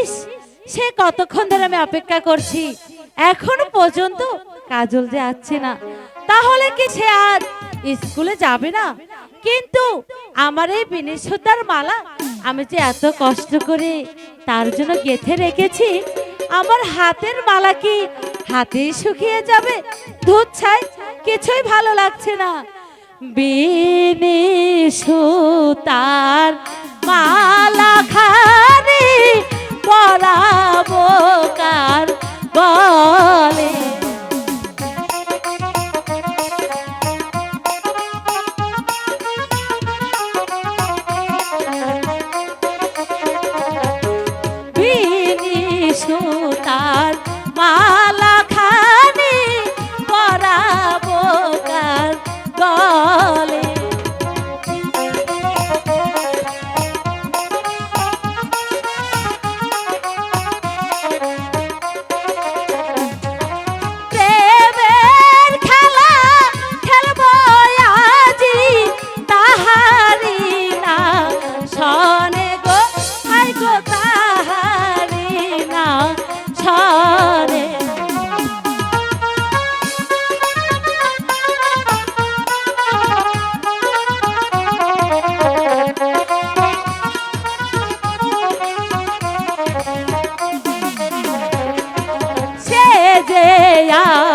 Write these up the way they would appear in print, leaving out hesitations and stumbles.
ইস, সে কতক্ষণ ধরে আমি অপেক্ষা করছি, এখনো পর্যন্ত কাজল যে আসছে না। তাহলে কি সে আর স্কুলে যাবে না? কিন্তু আমার এই বিনেশ সুতার মালা আমি যে এত কষ্ট করে তার জন্য গেঁথে রেখেছি, আমার হাতের মালা কি হাতেই শুকিয়ে যাবে? ধুত ছাই, কিছুই ভালো লাগছে না। বিনেশ সুতার মালা খানি পরাবো কার গলে। বিনেশ সুতার মালা খানি পরাবো কার গলে।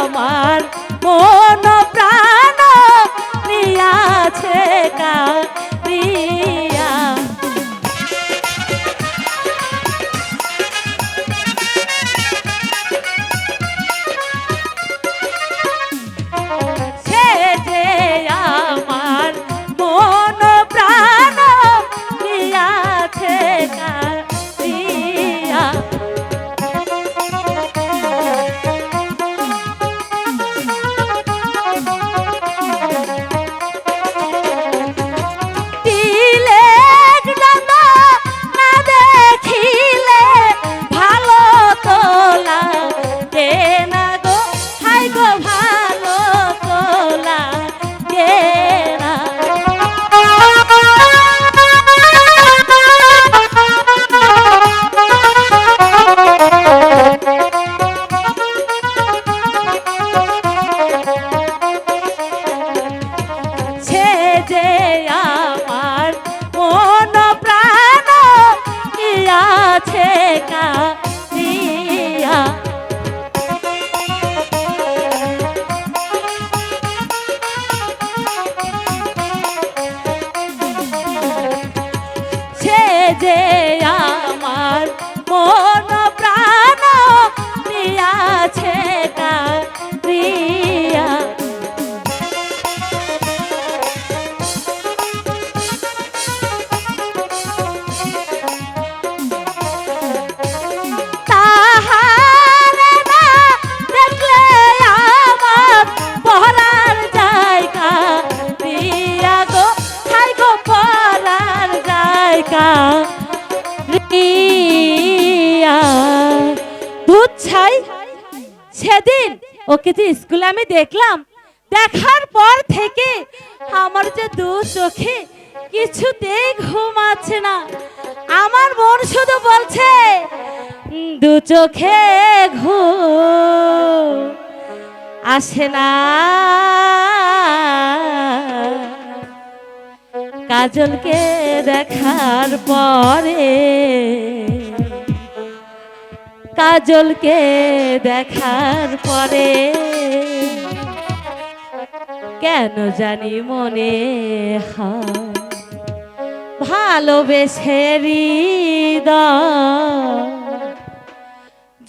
আমার মন প্রাণ নিয়াছে কারিয়া, সে যে আমার মন প্রাণ নিয়াছে কারিয়া। যে আমার মন প্রাণ নিয়াছে কারিয়া। তাহারে না দেখলে আমার পহরার জায়গা প্রিয়া গো, হাই গো পহরার জায়গা। দুধ ছাই, সেদিন ওকে যে স্কুলে আমি দেখলাম, দেখার পর থেকে আমার যে দু চোখে কিছুতেই ঘুম আসছে না। আমার মন শুধু বলছে দু চোখে ঘুম আসে না। কাজলকে দেখার পরে, কাজলকে দেখার পরে কেন জানি মনে হয় ভালোবেসে হৃদয়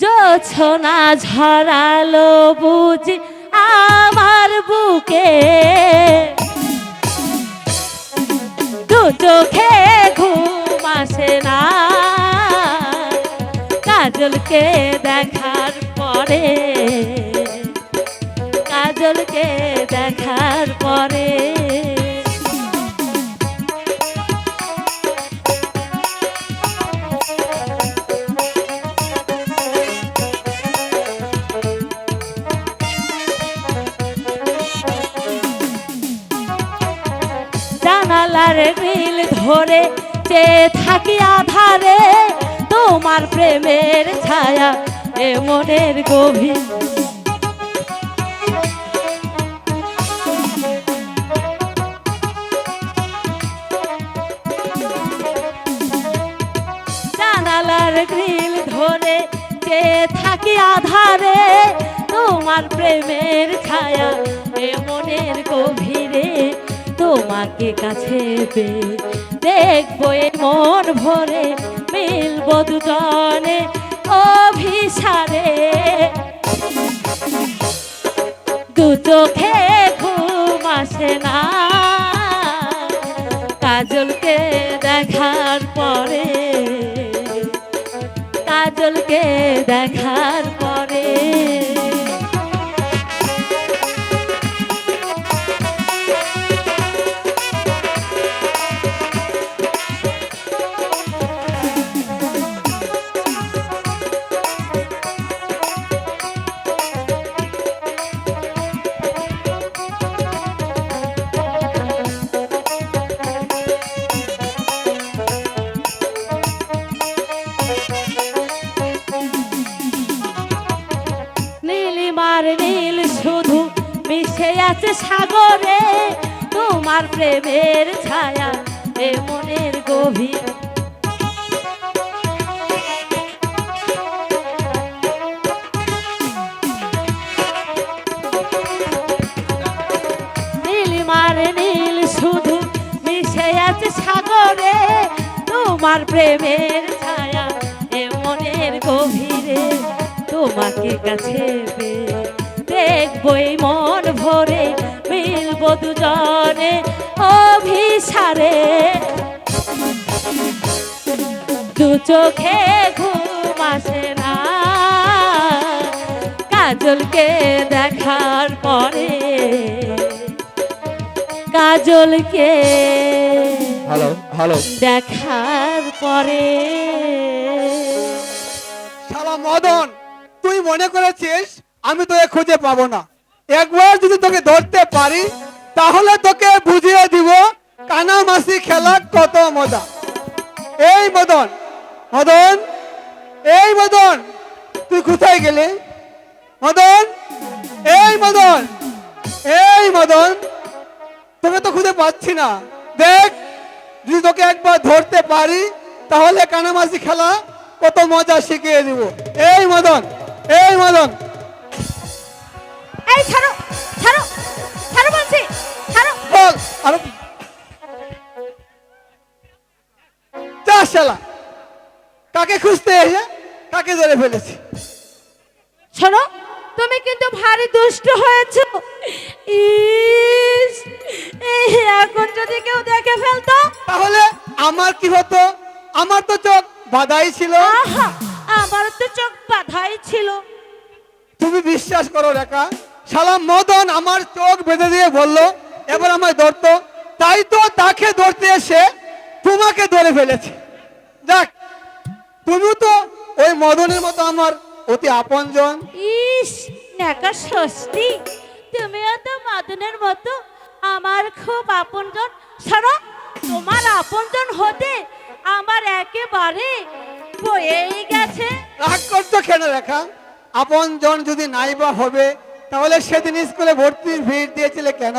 জোছনা ঝরালো বুঝি আমার বুকে। দু চোখে ঘুম আসে না কাজলকে দেখার পরে, কাজলকে দেখার পরে। জানালার গ্রিল ধরে চেয়ে থাকি আধারে, দু তোমার প্রেমের ছায়া এ মনের গভীর। জানালার গ্রিল ধরে যে থাকি আধারে, তোমার প্রেমের ছায়া এ মনের গভীরে। তোমাকে কাছে পেয়ে দেখবো এ মন ভরে, মিলবো দুজনে অভিসারে। দু চোখে ঘুম আসে না কাজলকে দেখার পরে, কাজলকে দেখার পরে। নীলিমার নীল শুধু মিশে আছে সাগরে, তোমার প্রেমের ছায়া এ মনের গভীর। নীলিমার নীল শুধু মিশে আছে সাগরে, তোমার প্রেমের ছায়া এ মনের গভীরে। তোমাকে কাছে পেয়ে দেখবো এই মন ভরে, মিলবো দুজনে অভিসারে। দু চোখে ঘুম আসে না কাজলকে দেখার পরে, কাজলকে হ্যালো হ্যালো দেখার পরে। শালা মদন, তুই মনে করেছিস আমি তোকে খুঁজে পাবো না? একবার যদি তোকে ধরতে পারি তাহলে তোকে বুঝিয়ে দিব কানামাছি খেলা কত মজা। এই মদন, মদন, এই মদন, তুই কোথায় গেলি? মদন, এই মদন, এই মদন, তোকে তো খুঁজে পাচ্ছি না। দেখ, যদি তোকে একবার ধরতে পারি তাহলে কানামাছি খেলা কত মজা শিখিয়ে দিব। এই মদন, এই মদন, এই ছাড়ো, ছাড়ো, ছাড়ো বলছি, ছাড়ো। বল আর যা শালা, কাকে খুঁজতে এসে কাকে ধরে ফেলেছি। শোনো, তুমি কিন্তু ভারী দুষ্ট হয়েছো। ইস, এই এখন যদি কেউ দেখে ফেলতো তাহলে আমার কি হতো? আমার তো চোখ বাঁধাই ছিল। আহা, আমার তো চোখ বাঁধাই ছিল। তুমি বিশ্বাস করো রেখা, শালা মদন আমার চোখ বেঁধে দিয়ে বললো এবার আমায় ধরতো, তাই তো তাকে ধরতে এসে তোমাকে ধরে ফেলেছে। যাক, তুমিও তো ওই মদনের মতো আমার অতি আপনজন। ইস, নেকা ষষ্ঠী, তুমিও তো মাদনের মতো আমার খুব আপনজন। শোনো, তোমার আপনজন হতে আমার একেবারে বয়েই গেছে। রাগ করছো কেন রেখা? আপনজন যদি নাই বা হবে তাহলে সেদিন স্কুলে ভর্তির ভিড় দিয়েছিলে কেন?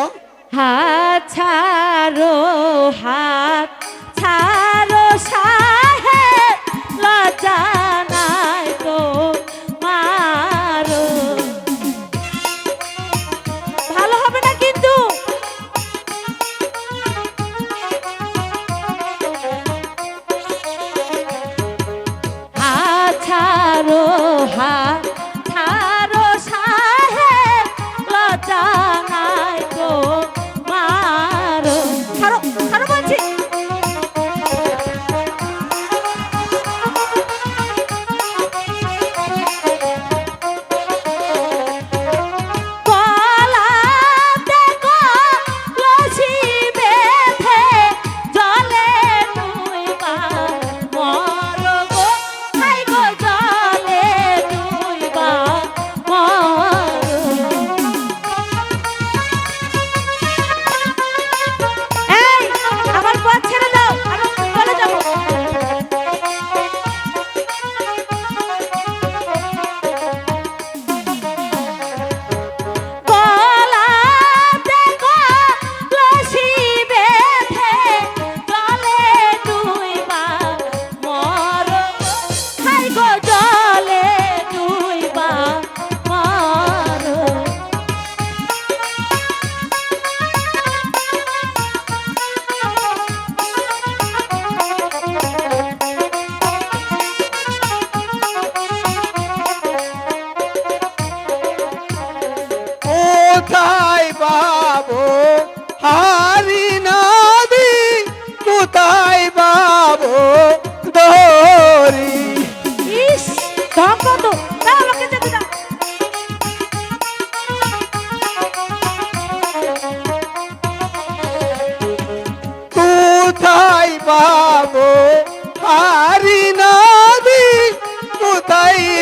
হাত ছাড়ো, হাত ছাড়ো সাহেব, লজ্জা নাই তো মারো। ভালো হবে না কিন্তু। হাত ছাড়ো, হাত ছাড়ো সাহেব, লজ্জা নাই তো মারো। ছাড়ো, ছাড়ো বলছি।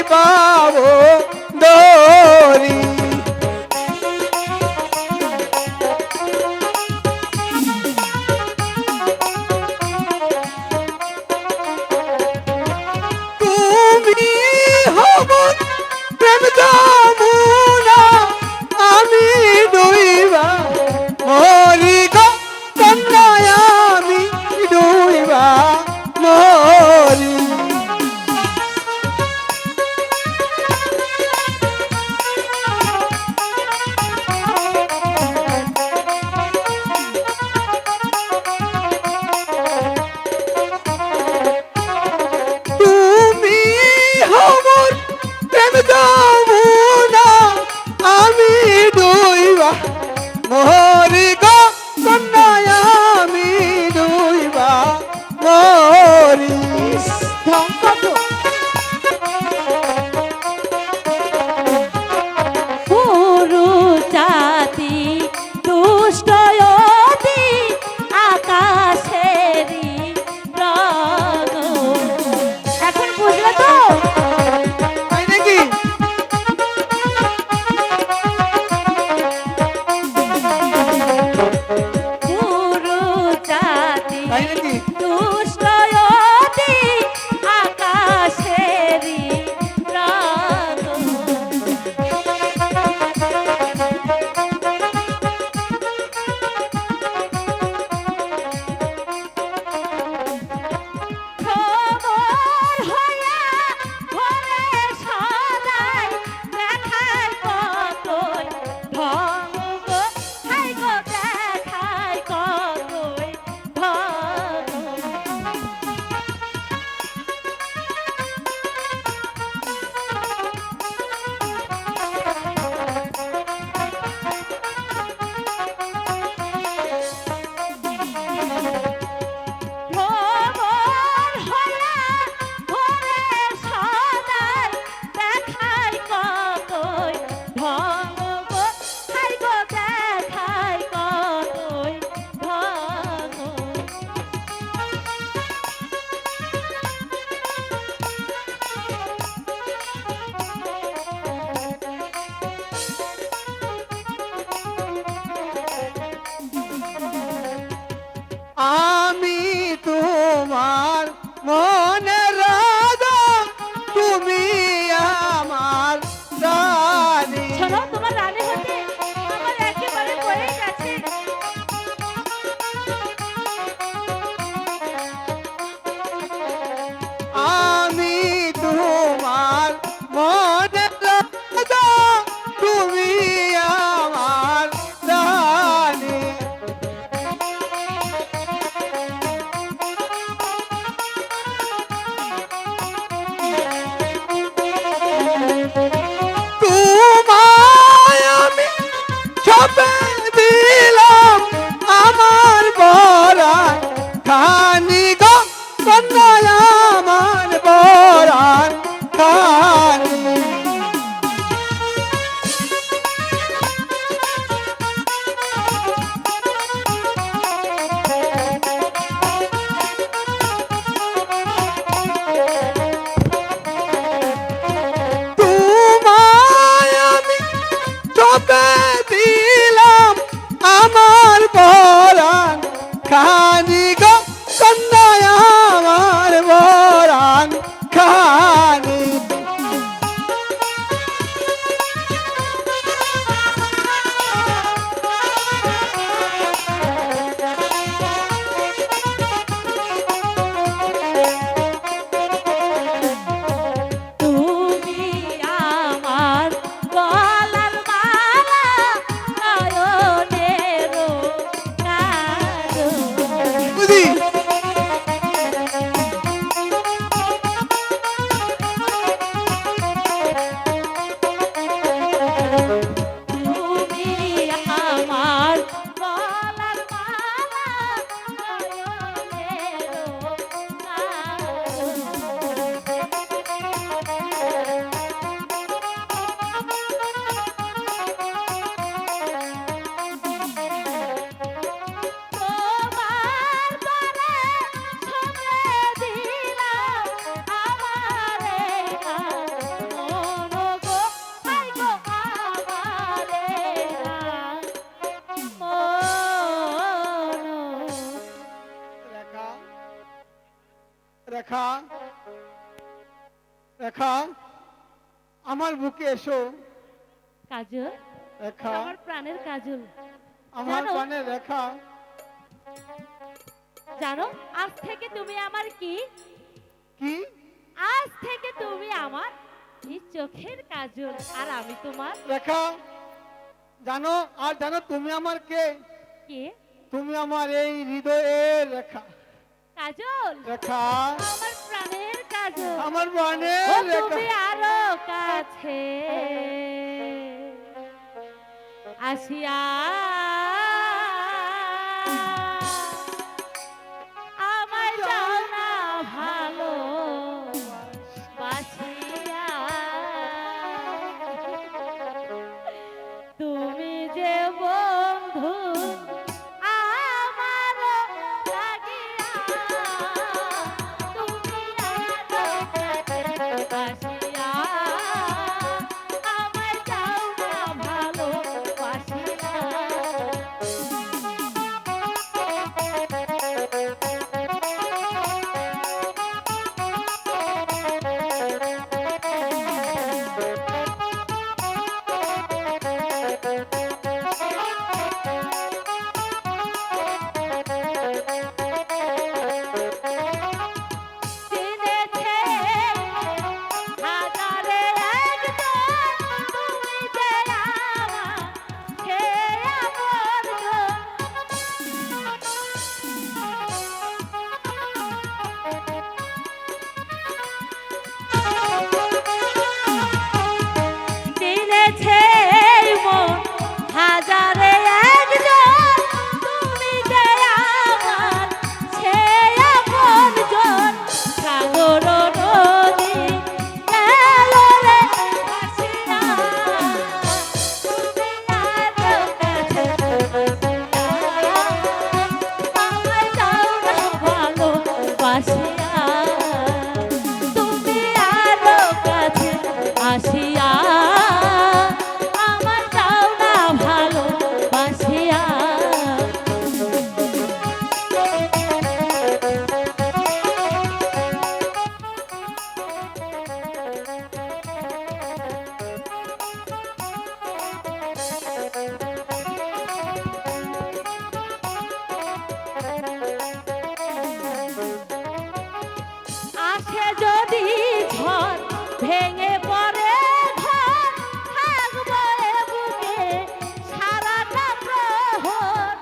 পাবো দরি। তুমি হব প্রেম যমুনা, আমি ডুইবা মরি গো কন্যায়, আমি ডুইবা মরি। রেখা আমার বুকে এসো। কাজল, রেখা আমার প্রাণের কাজল, আমার জানো? প্রাণে রেখা। জানো আজ থেকে তুমি আমার কি? কি? আজ থেকে তুমি আমার এই চোখের কাজল আর আমি তোমার রেখা জানো, আর জানো তুমি আমার কে? কে? তুমি আমার এই হৃদয়ের রেখা। কাজল, রেখা আমার প্রাণের কাজল, আমার প্রাণের ও রেখা। তুমি আরো কাছে আসিয়া আমায় যাও না ভালো বাসিয়া, তুমি যে বন্ধু আমার লাগিয়া, তুমি আসিয়া আমায় যাও না ভালো বাসিয়া। চিনেছে হাজারে একজন, তুমি যে আমার সে আপনজন। চিনেছে মন হাজারে একজন, তুমি যে আমার সে আপনজন। সাগর নদী গেল রে ভাসিয়া, তুমি আরো কাছে আসিয়া, আমায় যাও না ভালো বাসিয়া, তুমি আরো কাছে আসিয়া আমার যাও না ভালো বাসিয়া। আসে যদি ঝড় ভেঙে পড়ে ঘর, থাকবো এ বুকে সারাটা প্রহর।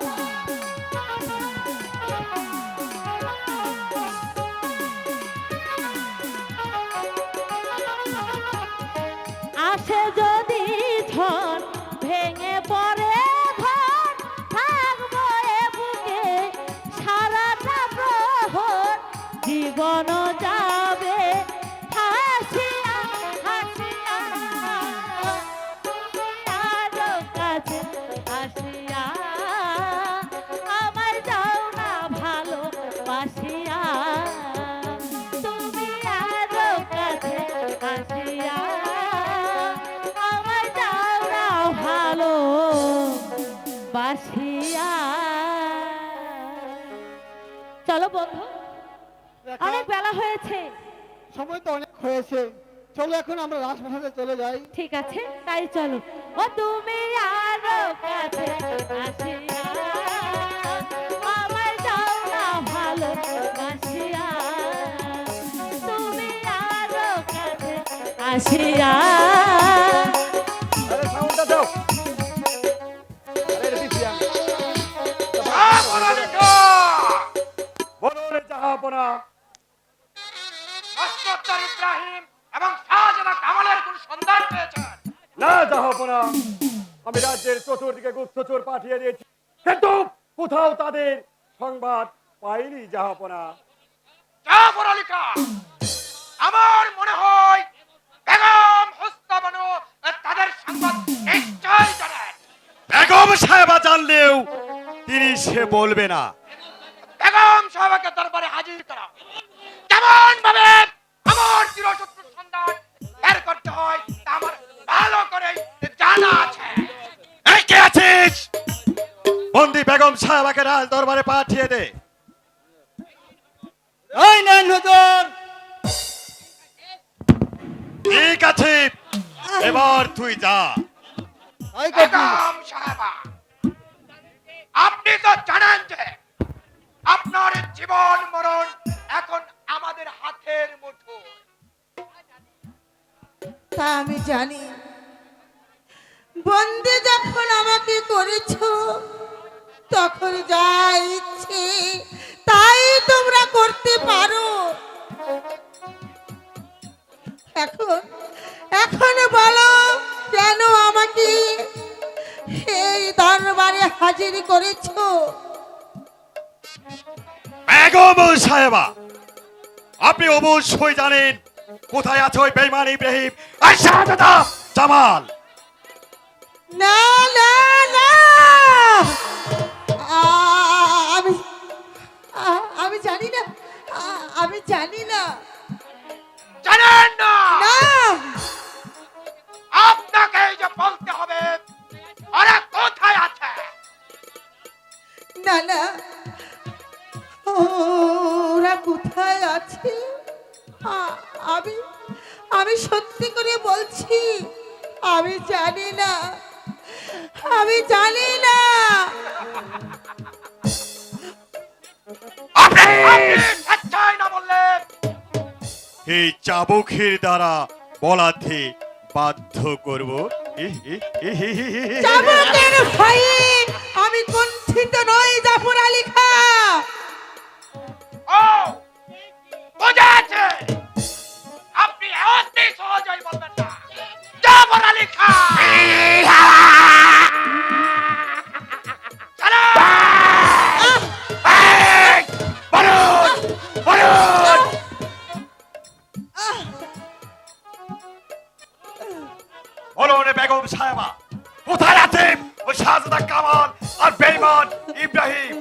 আসে যদি ঝড় ভেঙে পড়ে ঘর, থাকবো এ বুকে সারাটা প্রহর। জীবন যাবে হাসিয়া হাসিয়া, তুমি আরো কাছে আসিয়া আমায় যাও না ভালো বাসিয়া, তুমি আরো কাছে আসিয়া আমায় যাও না ভালো বাসিয়া। চলো বন্ধু, রেখা, অনেক বেলা হয়েছে। সময় তো অনেক হয়েছে, চলো এখন আমরা রাজপ্রাসাদে চলে যাই। ঠিক আছে তাই চলো। ও তুমি আরো কাছে আসিয়া আমায় যাও না ভালো বাসিয়া, তুমি আরো কাছে আসিয়া। আরে সাউন্ডটা দাও। আরে রে দিছিয়া। বলো রে জাহাপনা। মাস্টার ইব্রাহিম এবং শাহজাদা কামালের কোন সন্ধান পেয়েছেন? না জাহাপনা, আমি রাজ্যের চতুর্দিকে গুপ্তচর পাঠিয়ে দিয়েছি, কিন্তু কোথাও তাদের সংবাদ পাইনি জাহাপনা। জাফর আলী খান, আমার মনে হয় বেগম হোস্তাবানু তাদের সংবাদ নিশ্চয় জানেন। বেগম সাহেবা জানলেও তিনি সে বলবে না। বেগম সাহেবকে দরবারে হাজির করা, কেমন ভাবে আমার চিরশত্রুর সন্ধান বের করতে হয় তা আমার ভালো করে জানা আছে। এই কে আছিস? বন্দি বেগম সাহেবাকে রাজ দরবারে পাঠিয়ে দে। এই নেন হুজুর। ঠিক আছে, এবার তুই যা। তাই করবি। বেগম সাহেবা, আপনি তো জানেন যে আপনার জীবন মরণ এখন আমাদের হাতের মুঠোয়। তা আমি জানি, বন্দি যখন আমাকে করেছো তখন যা ইচ্ছে তাই তোমরা করতে পারো। এখন এখন বলো কেন আমাকে এই দরবারে হাজির করেছো? বেগম সাহেবা, আপনি অবশ্যই জানেন কোথায় আছে ওই বেঈমান ইব্রাহিম আর শাহজাদা জামাল। না না না, আমি আমি জানি না, আমি জানি না। জানেন না? না আপনাকে এই যে বলতে হবে ওরা কোথায় আছে। না না, ওরা কোথায় আছে? আমি আমি সত্যি করে বলছি, আমি জানি না, আমি জানি না। আপনি স্বেচ্ছায় না বললেন এই চাবুকের দ্বারা বলাতে বাধ্য করব। চাবুকের ভয়ে আমি কুণ্ঠিত নই জাফর আলী খাঁ। ও বুঝেছে, আপনি অতি সহজেই বলবেন না জাফর আলী খান। চলো। এই, বলুন, বলুন। বলুন বেগম সাহেবা, কোথায় আছে ওই শাহজাদা কামাল আর বেঈমান ইব্রাহিম?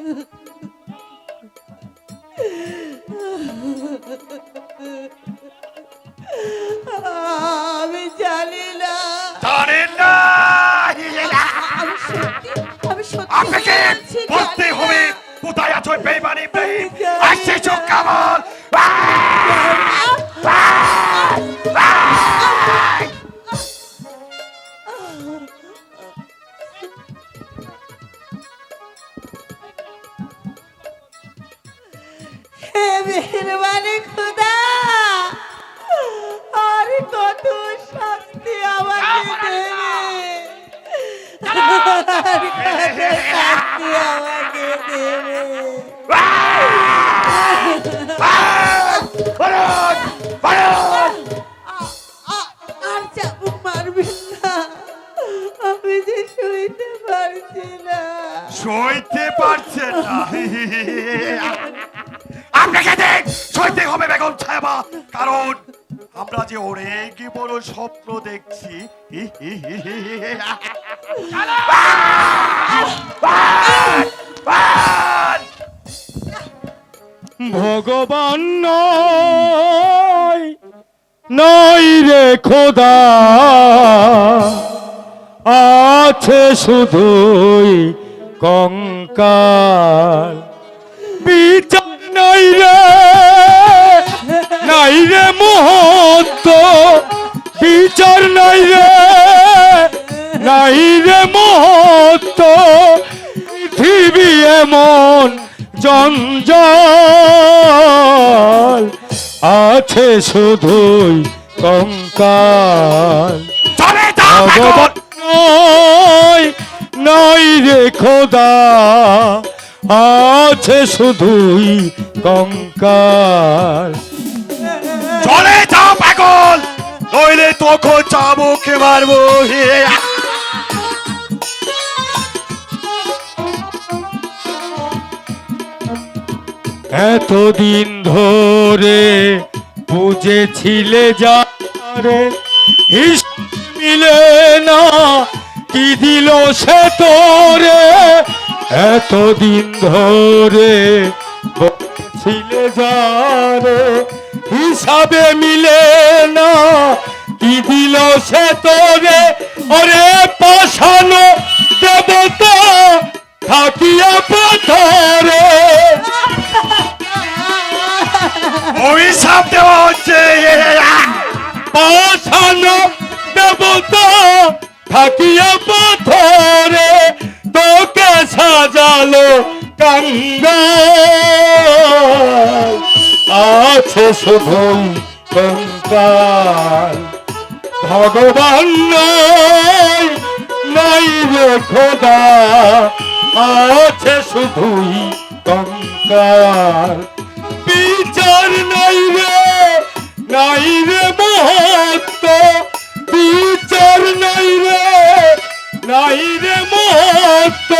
আমি জানি না, জানেন না? আমি সত্যি আপনাকে বলছি, বলতে জানি হবে না। কোথায় আছে ওই বেঈমান ইব্রাহিম জানি আর শিশু কামাল। হে মেহেরবানি খোদা, আর কত শাস্তি আমাকে দেবে, আর কত শাস্তি আমাকে দেবে। বলুন, বলুন। আর চাবুক মারবেন না, আমি যে সইতে পারছি না। সইতে পারছেন না? আপনাকে দেখ সইতে হবে বেগম সাহেবা, কারণ আমরা যে অনেক বড় স্বপ্ন দেখছি। ভগবান নয়, নয় রে খোদা, আছে শুধুই কঙ্কাল। বিচার নাই রে, নাই রে মহত্ব, বিচার নাই রে, নাই রে মহত্ব। পৃথিবী এমন জঞ্জাল, আছে শুধুই কঙ্কাল। চলে যা বেগম। ভগবান নয়, নয় রে খোদা, আছে শুধুই কঙ্কাল। চলে যা পাগল, নইলে তখন চাবুকে মারবো। এতদিন ধরে বুঝেছিলে যারে, হিসাব মিলে না কি দিল সে তোরে। এতদিন ধরে বুঝেছিলে যারে, হিসাবে মিলে না কি দিল সে তোরে। ওরে পাশানো দেবতা থাকিয়া পাথরে, অভিশাপ দেওয়া হচ্ছে। পাষাণ দেবতা থাকিয়া পাথরে তোকে সাজালো কাঙ্গাল আছে শুধুই কঙ্কাল ভগবান নাই নাই রে খোদা আছে শুধুই কঙ্কাল বিচার নাই রে মহত্ব বিচার নাই রে মহত্ব